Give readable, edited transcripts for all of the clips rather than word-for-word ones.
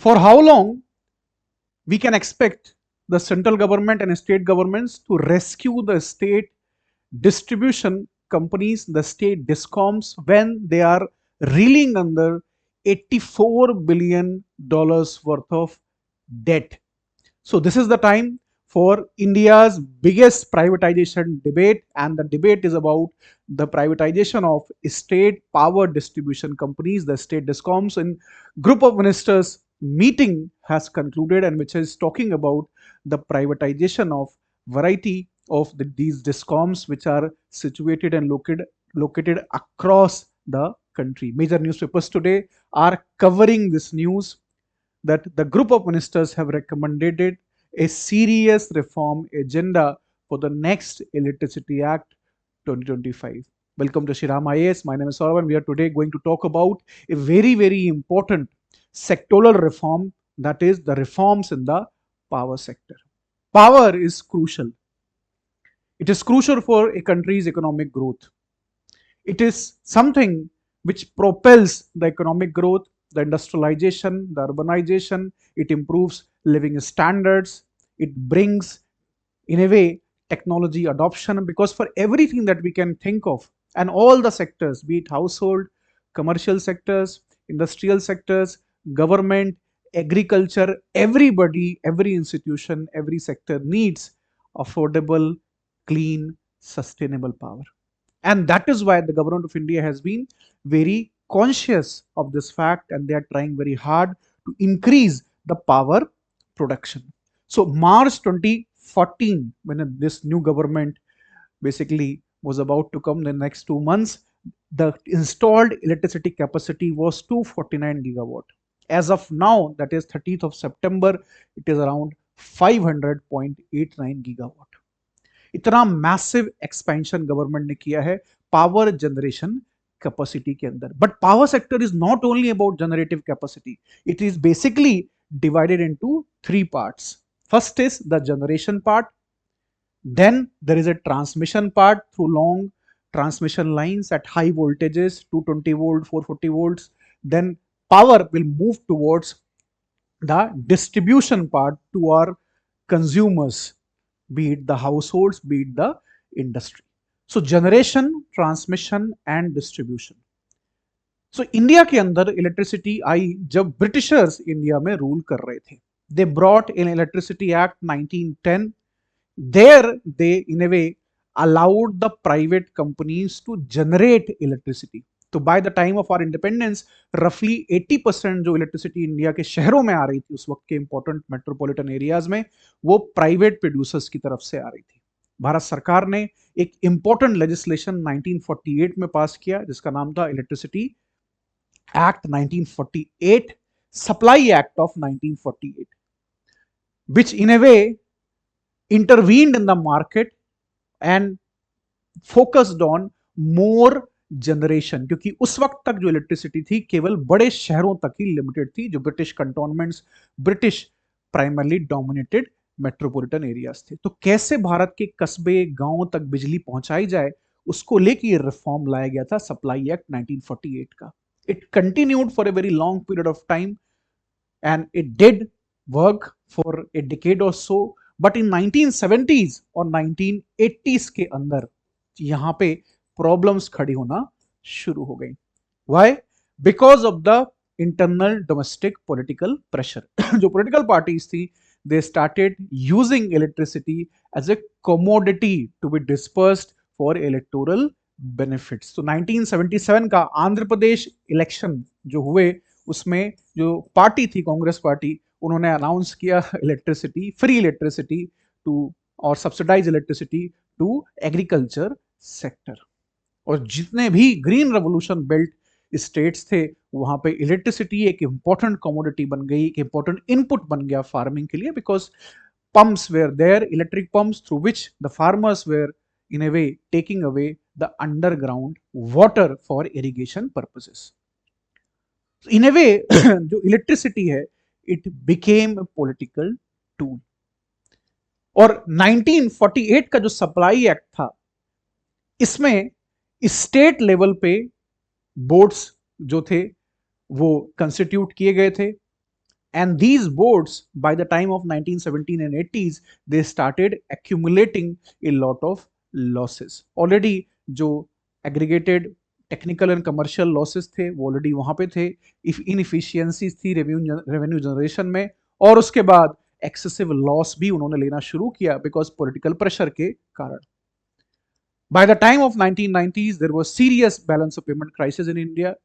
For how long we can expect the central government and state governments to rescue the state distribution companies, the state discoms, when they are reeling under $84 billion worth of debt? So this is the time for India's biggest privatization debate, and the debate is about the privatization of state power distribution companies, the state discoms. And group of ministers meeting has concluded, and which is talking about the privatization of variety of these discoms which are situated and located across the country. Major newspapers today are covering this news that the group of ministers have recommended a serious reform agenda for the next Electricity Act 2025. Welcome to Shriram IAS. My name is Saurav, and we are today going to talk about a very important sectoral reform, that is the reforms in the power sector. Power is crucial. It is crucial for a country's economic growth. It is something which propels the economic growth, the industrialization, the urbanization. It improves living standards. It brings, in a way, technology adoption, because for everything that we can think of, and all the sectors, be it household, commercial sectors, industrial sectors, government, agriculture, everybody, every institution, every sector needs affordable, clean, sustainable power. And that is why the government of India has been very conscious of this fact, and they are trying very hard to increase the power production. So March 2014, when this new government basically was about to come, the next 2 months, the installed electricity capacity was 249 gigawatt. As of now, that is 30th of September, it is around 500.89 gigawatt. इतना massive expansion government ने किया है power generation capacity के अंदर. But power sector is not only about generative capacity, it is basically divided into three parts. First is the generation part, then there is a transmission part through long transmission lines at high voltages, 220 volt, 440 volts. Then power will move towards the distribution part to our consumers, be it the households, be it the industry. So generation, transmission and distribution. So India के अंदर electricity आई जब Britishers India में rule कर रहे थे. They brought in Electricity Act 1910. There they in a way allowed the private companies to generate electricity. तो by the time of our independence रफली 80% जो इलेक्ट्रिसिटी इंडिया के शहरों में आ रही थी उस वक्त के इंपॉर्टेंट मेट्रोपॉलिटन एरियाज में, वो प्राइवेट प्रोड्यूसर्स की तरफ से आ रही थी. भारत सरकार ने एक इंपॉर्टेंट लेजिस्लेशन 1948 में पास किया जिसका नाम था electricity act 1948, supply act of 1948, which in a way intervened in the market and focused on more generation. क्योंकि उस वक्त तक जो इलेक्ट्रिसिटी थी केवल बड़े शहरों तक ही लिमिटेड थी, जो British cantonments, British primarily dominated metropolitan areas थे. तो कैसे भारत के कस्बे गांवों तक बिजली पहुंचाई जाए, उसको लेके ये रिफॉर्म लाया गया था सप्लाई एक्ट 1948 का. It continued for a very long period of time and it did work for a decade और सो. बट इन 1970s और 1980s के अंदर यहां पे प्रॉब्लम्स खड़ी होना शुरू हो गई. Why? Because of the internal domestic political pressure. जो पॉलिटिकल पार्टीज थी, they started using electricity as a commodity to be dispersed for electoral benefits. तो 1977 का आंध्र प्रदेश इलेक्शन जो हुए, उसमें जो पार्टी थी कांग्रेस पार्टी, उन्होंने अनाउंस किया इलेक्ट्रिसिटी, फ्री इलेक्ट्रिसिटी टू और subsidise electricity to agriculture sector. और जितने भी ग्रीन रेवोल्यूशन बेल्ट स्टेट्स थे वहां पे इलेक्ट्रिसिटी एक इंपॉर्टेंट कमोडिटी बन गई, एक इंपॉर्टेंट इनपुट बन गया फार्मिंग के लिए, because pumps were there, electric pumps through which the farmers were in a way taking away the underground water for irrigation purposes. In a way जो electricity है, it became a political tool. और 1948 का जो supply act था, इसमें state level पे boards जो थे वो कंस्टिट्यूट किए गए थे, And these boards, by the time of 1917 and 80s, they started accumulating a lot of losses. Already जो aggregated technical and commercial losses थे वो ऑलरेडी वहां पे थे, इफ इनएफिशिएंसीज थी रेवेन्यू जनरेशन में, और उसके बाद एक्सेसिव लॉस भी उन्होंने लेना शुरू किया बिकॉज पॉलिटिकल प्रेशर के कारण. By the time of 1990s, there was serious balance of payment crisis in India.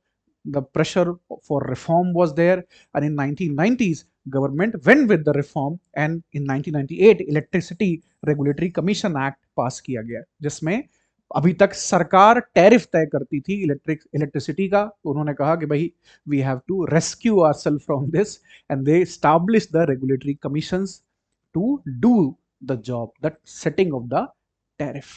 The pressure for reform was there, and in 1990s, government went with the reform, and in 1998, Electricity Regulatory Commission Act पास किया गया, जिसमें अभी तक सरकार tariff तय करती थी electricity का. उन्होंने कहा कि भाई we have to rescue ourselves from this, and they establish the regulatory commissions to do the job, that setting of the tariff.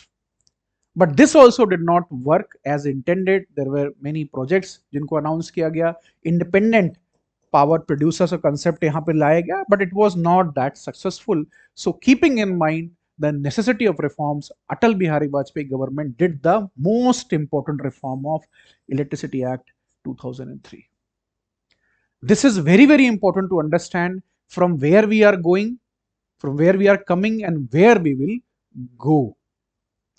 But this also did not work as intended. There were many projects जिनको announce किया गया, independent power producers का concept यहाँ पे लाया गया, but it was not that successful. So keeping in mind the necessity of reforms, Atal Bihari Vajpayee government did the most important reform of Electricity Act 2003. This is very, very important to understand from where we are going, from where we are coming, and where we will go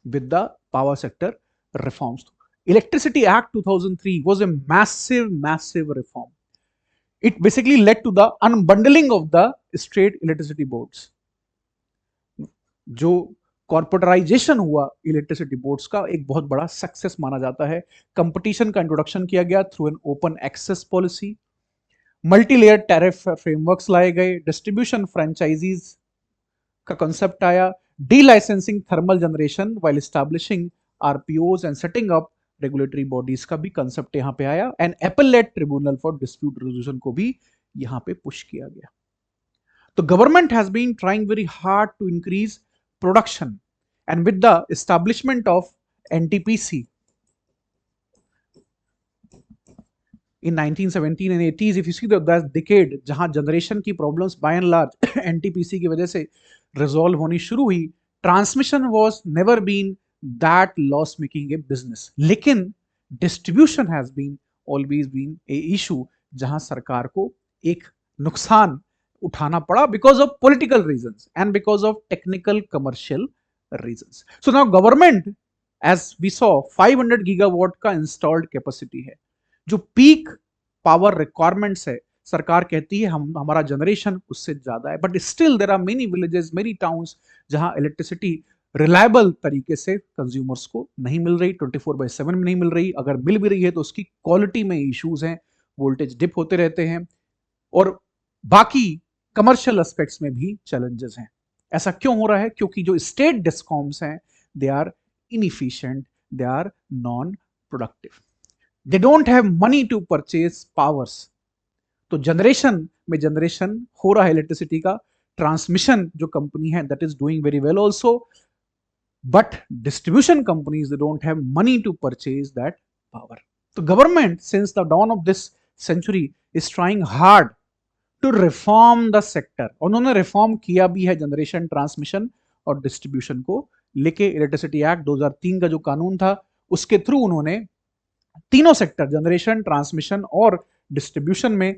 with the power sector reforms. Electricity Act 2003 was a massive, massive reform. It basically led to the unbundling of the state electricity boards. जो corporatisation हुआ electricity boards का एक बहुत बड़ा success माना जाता है. Competition का इंट्रोडक्शन किया गया through an open access policy, multi layer tariff frameworks लाए गए, डिस्ट्रीब्यूशन फ्रेंचाइजीज का कंसेप्ट आया, delicensing thermal generation while establishing RPOs and setting up regulatory bodies का भी कंसेप्ट यहाँ पे आया, and appellate tribunal for dispute resolution को भी यहाँ पे पुश किया गया. तो government has been trying very hard to increase production, and with the establishment of NTPC in 1917 and 80s, if you see that decade जहां जनरेशन की problems by and large NTPC की वजह से रिजॉल्व होनी शुरू हुई, transmission was never been that loss making a business, लेकिन distribution has been always been a issue जहां सरकार को एक नुकसान उठाना पड़ा because of political reasons and because of technical commercial reasons. So now government, as we saw, 500 gigawatt का installed capacity है. जो पीक पावर रिक्वायरमेंट्स है, सरकार कहती है हम हमारा जनरेशन उससे ज्यादा है, but still there are many villages, many towns जहां इलेक्ट्रिसिटी रिलायबल तरीके से कंज्यूमर्स को नहीं मिल रही, 24/7 में नहीं मिल रही. अगर मिल भी रही है तो उसकी क्वालिटी में इश्यूज हैं, वोल्टेज डिप होते रहते हैं, और बाकी कमर्शियल एस्पेक्ट्स में भी चैलेंजेस हैं. ऐसा क्यों हो रहा है? क्योंकि जो स्टेट डिस्कॉम्स हैं, they are inefficient, they are non productive, they don't have money to purchase powers. तो जनरेशन हो रहा है इलेक्ट्रिसिटी का, ट्रांसमिशन जो कंपनी है that is doing very well also, but distribution companies they don't have money to purchase that power. तो government since the dawn of this century is trying hard to reform the sector. उन्होंने reform किया भी है generation, transmission और distribution को लेके. Electricity act 2003 का जो कानून था उसके थ्रू उन्होंने तीनों सेक्टर, जनरेशन, ट्रांसमिशन और डिस्ट्रीब्यूशन में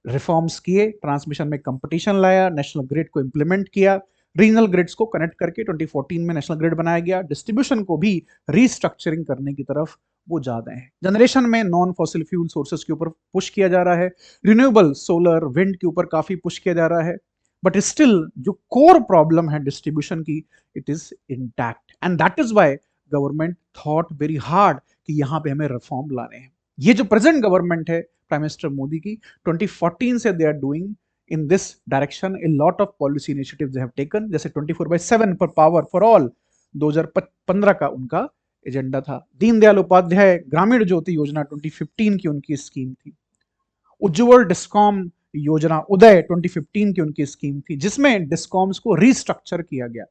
रिफॉर्म्स किए. ट्रांसमिशन में कंपटीशन लाया, नेशनल ग्रिड को इंप्लीमेंट किया, रीजनल ग्रिड्स को कनेक्ट करके 2014 में नेशनल ग्रिड बनाया गया. डिस्ट्रीब्यूशन को भी रीस्ट्रक्चरिंग करने की तरफ वो ज्यादा है. जनरेशन में नॉन फॉसिल फ्यूल सोर्सेस के ऊपर पुश किया जा रहा है, रिन्यूएबल सोलर विंड के ऊपर काफी पुश किया जा रहा है, बट स्टिल जो कोर प्रॉब्लम है डिस्ट्रीब्यूशन की, it is intact, and that is why government thought very hard कि यहां पे हमें रिफॉर्म लाने हैं. ये जो प्रेजेंट गवर्नमेंट है प्राइम मिनिस्टर मोदी की, 2014 से they are doing in this direction a lot of policy initiatives they have taken. जैसे 24/7 पर पावर फॉर ऑल 2015 का उनका एजेंडा था. दीनदयाल उपाध्याय ग्रामीण ज्योति योजना 2015 की उनकी स्कीम थी. उज्जवल डिस्कॉम योजना उदय 2015 की उनकी स्कीम थी, जिसमें डिस्कॉम्स को रीस्ट्रक्चर किया गया.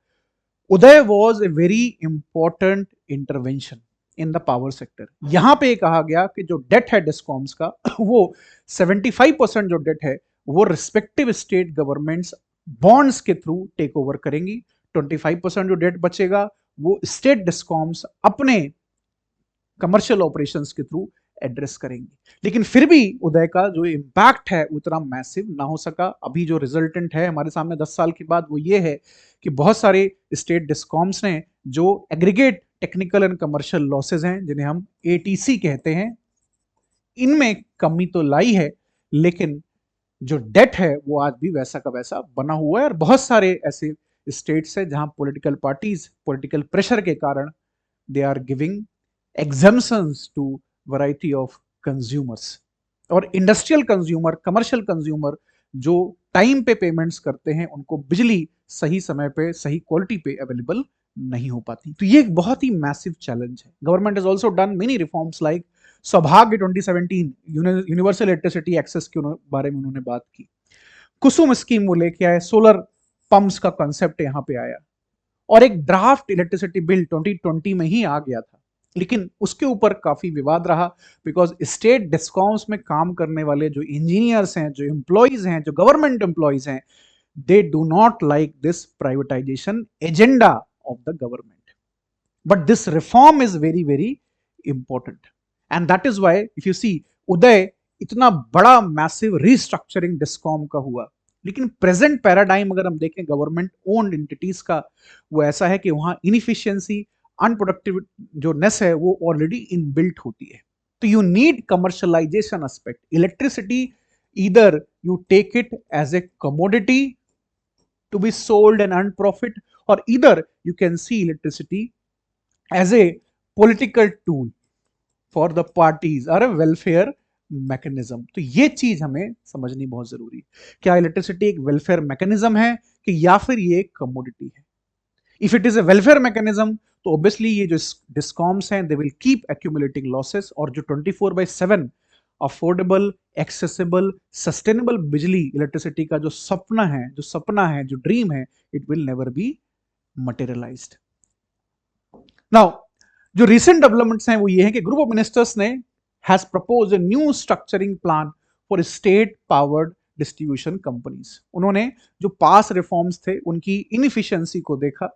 Uday was a very important intervention in the power sector. यहां पे कहा गया कि जो डेट है डिस्कॉम्स का, वो 75% जो डेट है वो रिस्पेक्टिव स्टेट गवर्नमेंट्स बॉन्ड्स के थ्रू टेक ओवर करेंगी. 25% जो डेट बचेगा वो स्टेट डिस्कॉम्स अपने कमर्शियल ऑपरेशंस के थ्रू एड्रेस करेंगे। लेकिन फिर भी उदय का जो इम्पैक्ट है उतना मैसिव ना हो सका। अभी जो रिजल्टेंट है हमारे सामने 10 साल के बाद वो ये है कि बहुत सारे स्टेट डिस्कॉम्स ने जो aggregate technical and commercial losses हैं, जिन्हें हम एटीसी कहते हैं, इनमें कमी तो लाई है, लेकिन जो डेट है वो आज भी वैसा का वैसा बना हुआ है। और बहुत सारे ऐसे स्टेट्स हैं जहां पॉलिटिकल पार्टीज पॉलिटिकल प्रेशर के कारण they are giving exemptions to variety of consumers. और इंडस्ट्रियल कंज्यूमर, कमर्शियल कंज्यूमर जो टाइम पे पेमेंट्स करते हैं, उनको बिजली सही समय पे सही क्वालिटी पे अवेलेबल नहीं हो पाती। तो ये एक बहुत ही मैसिव चैलेंज है। Government has also done many reforms like सौभाग्य 2017 यूनिवर्सल इलेक्ट्रिसिटी एक्सेस के बारे में उन्होंने बात की। कुसुम स्कीम वो लेके आए, सोलर पंप्स का कॉन्सेप्ट यहां पे आया, और एक ड्राफ्ट इलेक्ट्रिसिटी बिल 2020 में ही आ गया था। लेकिन उसके ऊपर काफी विवाद रहा, बिकॉज स्टेट डिस्कॉम्स में काम करने वाले जो इंजीनियर्स हैं, जो एम्प्लॉइज हैं, जो गवर्नमेंट एम्प्लॉइज हैं, they do not like this privatization agenda of the government. But this reform is very, very important. And that is why, if you see, उदय इतना बड़ा मैसिव रीस्ट्रक्चरिंग डिस्कॉम का हुआ, लेकिन प्रेजेंट पैराडाइम अगर हम देखें government owned entities का, वो ऐसा है कि वहां इनफिशियंसी, अनप्रोडक्टिव जो नेस है वो ऑलरेडी इनबिल्ट होती है। तो you need commercialisation aspect. Electricity either you take it as a commodity to be sold and earn profit, or either you can see electricity as a political tool for the parties or a welfare mechanism. तो ये चीज हमें समझनी बहुत जरूरी है। क्या electricity एक वेलफेयर मैकेनिज्म है कि या फिर ये एक कमोडिटी है? If it is a welfare mechanism तो ऑब्वियसली ये जो डिस्कॉम्स हैं they will keep accumulating losses, और जो 24/7 अफोर्डेबल, एक्सेसिबल, सस्टेनेबल बिजली इलेक्ट्रिसिटी का जो सपना है, जो ड्रीम है, it will never be materialised. Now जो रिसेंट डेवलपमेंट्स हैं वो ये है कि ग्रुप ऑफ मिनिस्टर्स ने has proposed a new structuring plan for state powered distribution companies. उन्होंने जो पास रिफॉर्म्स थे उनकी इनएफिशिएंसी को देखा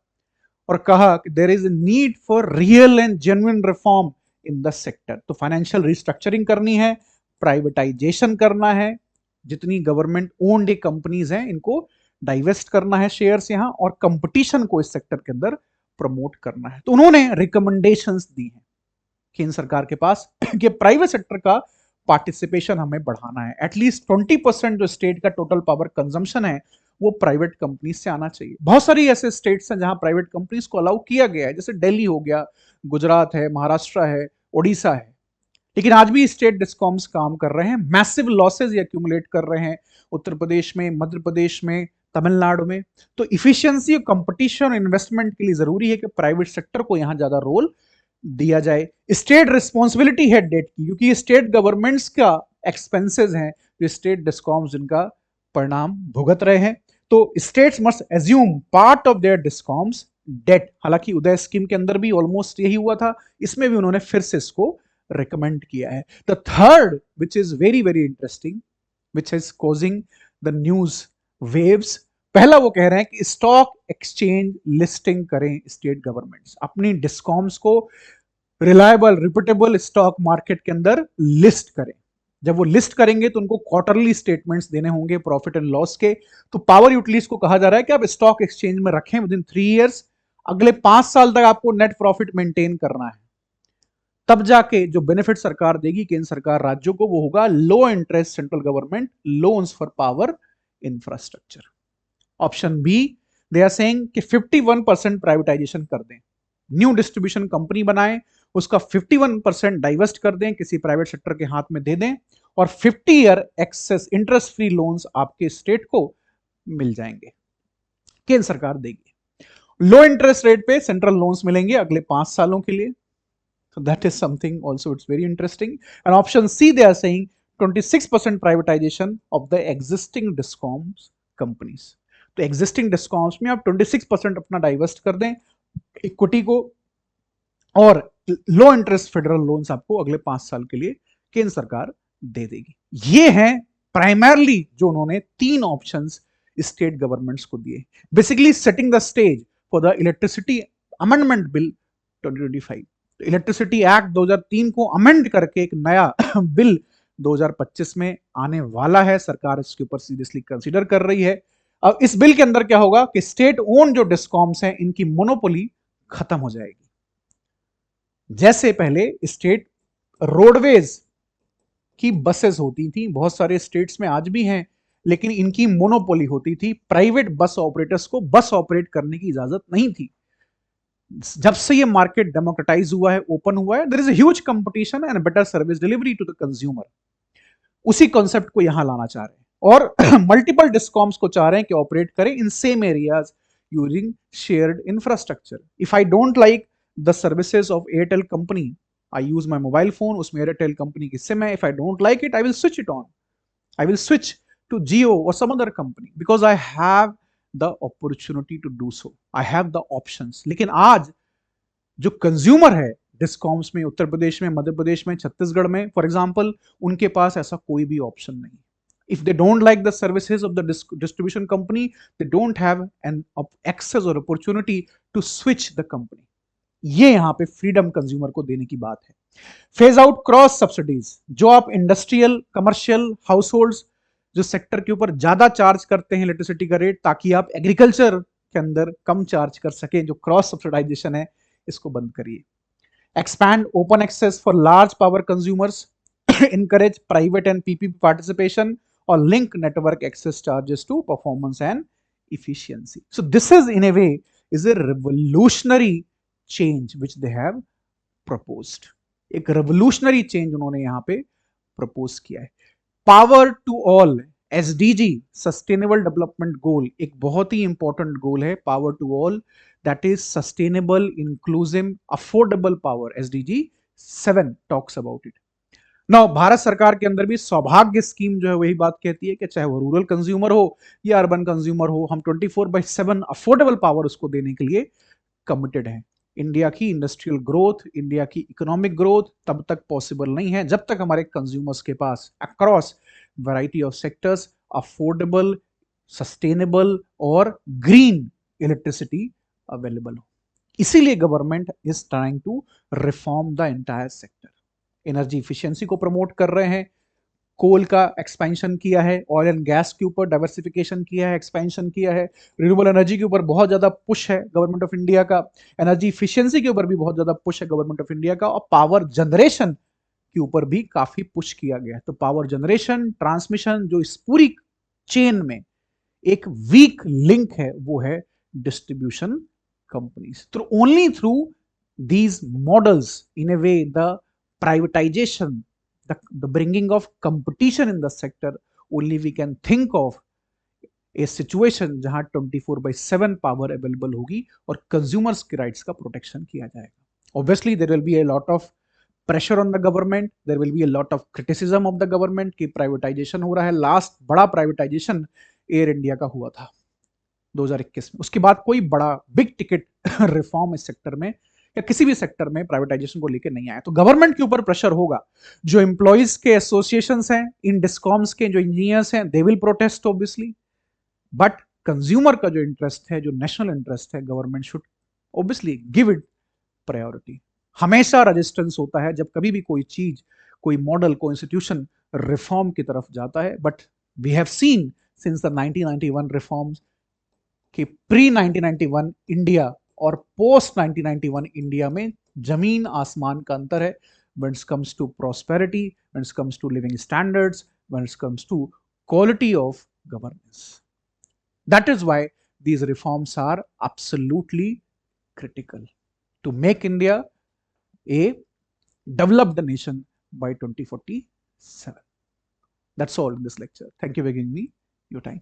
और कहा कि there is a need for real and genuine reform in the sector. तो फाइनेंशियल रिस्ट्रक्चरिंग करनी है, प्राइवेटाइजेशन करना है, जितनी गवर्नमेंट ओन्ड कंपनीज हैं इनको डाइवेस्ट करना है शेयर्स यहां, और कंपटीशन को इस सेक्टर के अंदर प्रमोट करना है। तो उन्होंने रिकमेंडेशंस दी हैं केंद्र सरकार के पास कि प्राइवेट सेक्टर का पार्टिसिपेशन हमें बढ़ाना है। एटलीस्ट 20% जो स्टेट का टोटल पावर कंजम्पशन है वो प्राइवेट कंपनी से आना चाहिए। बहुत सारी ऐसे स्टेट्स हैं जहां प्राइवेट कंपनीज को अलाउ किया गया है, जैसे दिल्ली हो गया, गुजरात है, महाराष्ट्र है, ओडिशा है। लेकिन आज भी स्टेट डिस्कॉम्स काम कर रहे हैं, मैसिव लॉसेज एक्यूमुलेट कर रहे हैं उत्तर प्रदेश में, मध्य प्रदेश में, तमिलनाडु में। तो इफिशियंसी और कंपटीशन और इन्वेस्टमेंट के लिए जरूरी है कि प्राइवेट सेक्टर को यहां ज्यादा रोल दिया जाए। स्टेट रिस्पॉन्सिबिलिटी है डेट की, क्योंकि स्टेट गवर्नमेंट्स का एक्सपेंसेस हैं जो स्टेट डिस्कॉम्स जिनका परिणाम भुगत रहे हैं। तो states must assume part of their discoms debt. हालांकि उदय स्कीम के अंदर भी ऑलमोस्ट यही हुआ था, इसमें भी उन्होंने फिर से इसको रिकमेंड किया है। The third which is very very interesting, which is causing the news waves, पहला वो कह रहे हैं कि स्टॉक एक्सचेंज लिस्टिंग करें स्टेट गवर्नमेंट्स, अपनी डिस्कॉम्स को रिलायबल रिप्यूटेबल स्टॉक मार्केट के अंदर लिस्ट करें। जब वो लिस्ट करेंगे तो उनको क्वार्टरली स्टेटमेंट्स देने होंगे प्रॉफिट एंड लॉस के। तो पावर यूटिलिटीज को कहा जा रहा है कि आप स्टॉक एक्सचेंज में रखें विद इन 3 ईयर्स, अगले 5 साल तक आपको नेट प्रॉफिट मेंटेन करना है। तब जाके जो बेनिफिट सरकार देगी, केंद्र सरकार राज्यों को, वो होगा low interest central government loans for power infrastructure. Option B, they are saying कि 51% प्राइवेटाइजेशन कर दें, न्यू डिस्ट्रीब्यूशन कंपनी बनाएं, उसका 51% डाइवेस्ट कर दें, किसी प्राइवेट सेक्टर के हाथ में दे दें, और 50 year access interest free loans आपके स्टेट को मिल जाएंगे, केंद्र सरकार देगी। लो इंटरेस्ट रेट पे सेंट्रल लोन्स मिलेंगे अगले 5 सालों के लिए। So that is something also, it's very interesting. And option C, they are saying 26% privatization of the existing discoms companies. तो existing discoms में आप 26% अपना डाइवर्स्ट कर दें इक्विटी को, और लो इंटरेस्ट फेडरल लोन्स आपको अगले 5 साल के लिए केंद्र सरकार दे देगी। ये हैं प्राइमरली जो उन्होंने 3 ऑप्शंस स्टेट गवर्नमेंट्स को दिए, basically setting the stage for the electricity amendment bill 2025। Electricity act 2003 को अमेंड करके एक नया बिल 2025 में आने वाला है। सरकार इसके ऊपर सीरियसली कंसीडर कर रही है। अब इस बिल के अंदर क्या होगा कि स्टेट ओन जो डिस्कॉम्स हैं इनकी मोनोपोली खत्म हो जाएगी। जैसे पहले स्टेट रोडवेज की बसेस होती थी, बहुत सारे स्टेट्स में आज भी हैं, लेकिन इनकी मोनोपोली होती थी, प्राइवेट बस ऑपरेटर्स को बस ऑपरेट करने की इजाजत नहीं थी। जब से ये मार्केट डेमोक्रेटाइज हुआ है, ओपन हुआ है, there is a huge competition and better service delivery to the consumer. उसी कॉन्सेप्ट को यहां लाना चाह रहे हैं और मल्टीपल डिस्कॉम्स को चाह रहे हैं कि ऑपरेट करें in same areas using shared infrastructure. If I don't like the services of Airtel company, I use my mobile phone, उसमें एयरटेल कंपनी की सिम है, if I don't like it I will switch it on, I will switch to Jio or some other company because I have the opportunity to do so. I have the options. लेकिन आज जो consumer है discoms में, उत्तर प्रदेश में, मध्य प्रदेश में, छत्तीसगढ़ में for example, उनके पास ऐसा कोई भी ऑप्शन नहीं। If they don't like the services of the distribution company, they don't have an access और opportunity to switch the company. ये यहां पे फ्रीडम कंज्यूमर को देने की बात है। फेज आउट क्रॉस सब्सिडीज, जो आप इंडस्ट्रियल, कमर्शियल, हाउस होल्ड जो सेक्टर के ऊपर ज्यादा चार्ज करते हैं इलेक्ट्रिसिटी का रेट, ताकि आप एग्रीकल्चर के अंदर कम चार्ज कर सकें, जो क्रॉस सब्सिडाइजेशन है इसको बंद करिए। Expand open access for large power consumers, encourage private and PPP participation or link network access charges to performance and efficiency. So this is in a way is a revolutionary change which they have proposed. एक revolutionary change उन्होंने यहाँ पे propose किया है। Power to all, SDG, Sustainable Development Goal, एक बहुत ही important goal है Power to all, that is sustainable, inclusive, affordable power. SDG 7 talks about it. ना भारत सरकार के अंदर भी सौभाग्य स्कीम जो है वही बात कहती है कि चाहे वो रूरल कंज्यूमर हो या अर्बन कंज्यूमर हो, हम 24/7 अफोर्डेबल पावर उसको देने के लिए कमिटेड हैं। इंडिया की इंडस्ट्रियल ग्रोथ, इंडिया की इकोनॉमिक ग्रोथ तब तक पॉसिबल नहीं है जब तक हमारे कंज्यूमर्स के पास across variety of sectors affordable, sustainable और ग्रीन इलेक्ट्रिसिटी अवेलेबल हो। इसीलिए government is trying to reform the entire sector. Energy efficiency को प्रमोट कर रहे हैं, कोल का एक्सपेंशन किया है, ऑयल एंड गैस के ऊपर डाइवर्सिफिकेशन किया है, एक्सपेंशन किया है, रिन्यूएबल एनर्जी के ऊपर बहुत ज्यादा पुश है गवर्नमेंट ऑफ इंडिया का, एनर्जी इफिशियंसी के ऊपर भी बहुत ज्यादा पुश है गवर्नमेंट ऑफ इंडिया का, और पावर जनरेशन के ऊपर भी काफी पुश किया गया है। तो पावर जनरेशन, ट्रांसमिशन, जो इस पूरी चेन में एक वीक लिंक है वो है distribution companies. Through only through these models, in a way, the privatization, the bringing of competition in the sector, only we can think of a situation जहां 24/7 power available होगी और consumers के rights का protection किया जाएगा। Obviously there will be a lot of pressure on the government, there will be a lot of criticism of the government कि privatisation हो रहा है। लास्ट बड़ा प्राइवेटाइजेशन एयर इंडिया का हुआ था 2021 में। उसके बाद कोई बड़ा बिग टिकट रिफॉर्म इस सेक्टर में या किसी भी सेक्टर में प्राइवेटाइजेशन को लेकर नहीं आया। तो गवर्नमेंट के ऊपर प्रेशर होगा। जो एम्प्लॉइज के एसोसिएशंस हैं, इन डिस्कॉम्स के जो इंजीनियर्स हैं, they will protest obviously, but consumer का जो इंटरेस्ट है, जो नेशनल इंटरेस्ट है, government should obviously give it priority. हमेशा रेजिस्टेंस होता है जब कभी भी कोई चीज, कोई मॉडल, कोई इंस्टीट्यूशन रिफॉर्म की तरफ जाता है, but we have seen since the 1991 reforms कि प्री 1991 इंडिया और पोस्ट 1991 इंडिया में जमीन आसमान का अंतर है when it comes to prosperity, when it comes to living standards, when it comes to quality of governance. That is why these reforms are absolutely critical to make India a developed nation by 2047. That's all in this lecture. Thank you for giving me your time.